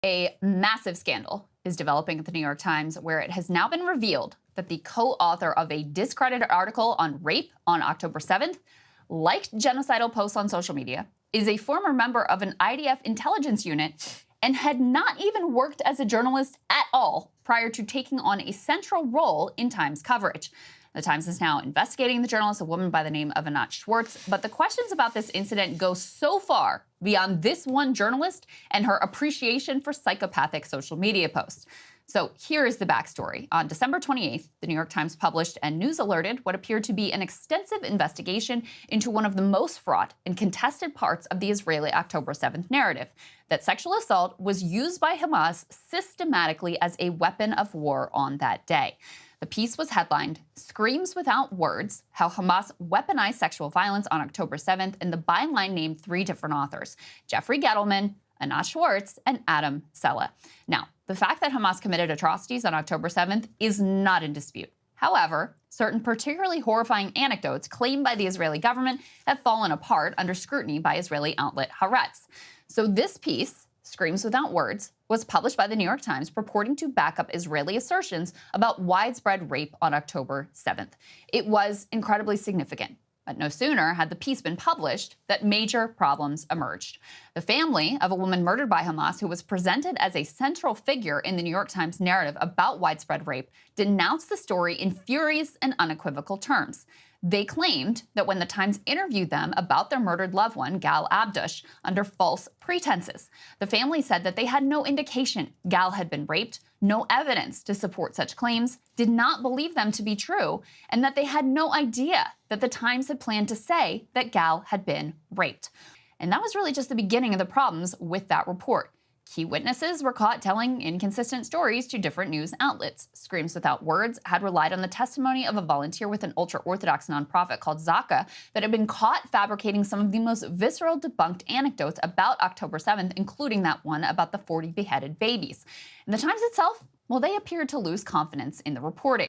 A massive scandal is developing at the New York Times, where it has now been revealed that the co-author of a discredited article on rape on October 7th liked genocidal posts on social media, is a former member of an IDF intelligence unit, and had not even worked as a journalist at all prior to taking on a central role in Times coverage. The Times is now investigating the journalist, a woman by the name of Anat Schwartz, but the questions about this incident go so far beyond this one journalist and her appreciation for psychopathic social media posts. So here is the backstory. On December 28th, the New York Times published and news alerted what appeared to be an extensive investigation into one of the most fraught and contested parts of the Israeli October 7th narrative, that sexual assault was used by Hamas systematically as a weapon of war on that day. The piece was headlined, "Screams Without Words: How Hamas Weaponized Sexual Violence on October 7th, and the byline named three different authors: Jeffrey Gettleman, Anat Schwartz, and Adam Sella. Now, the fact that Hamas committed atrocities on October 7th is not in dispute. However, certain particularly horrifying anecdotes claimed by the Israeli government have fallen apart under scrutiny by Israeli outlet Haaretz. So this piece, Screams Without Words, was published by the New York Times, purporting to back up Israeli assertions about widespread rape on October 7th. It was incredibly significant. But no sooner had the piece been published that major problems emerged. The family of a woman murdered by Hamas, who was presented as a central figure in the New York Times narrative about widespread rape, denounced the story in furious and unequivocal terms. They claimed that when the Times interviewed them about their murdered loved one, Gal Abdush, under false pretenses, the family said that they had no indication Gal had been raped, no evidence to support such claims, did not believe them to be true, and that they had no idea that the Times had planned to say that Gal had been raped. And that was really just the beginning of the problems with that report. Key witnesses were caught telling inconsistent stories to different news outlets. Screams Without Words had relied on the testimony of a volunteer with an ultra-Orthodox nonprofit called Zaka that had been caught fabricating some of the most visceral debunked anecdotes about October 7th, including that one about the 40 beheaded babies. And the Times itself, well, they appeared to lose confidence in the reporting.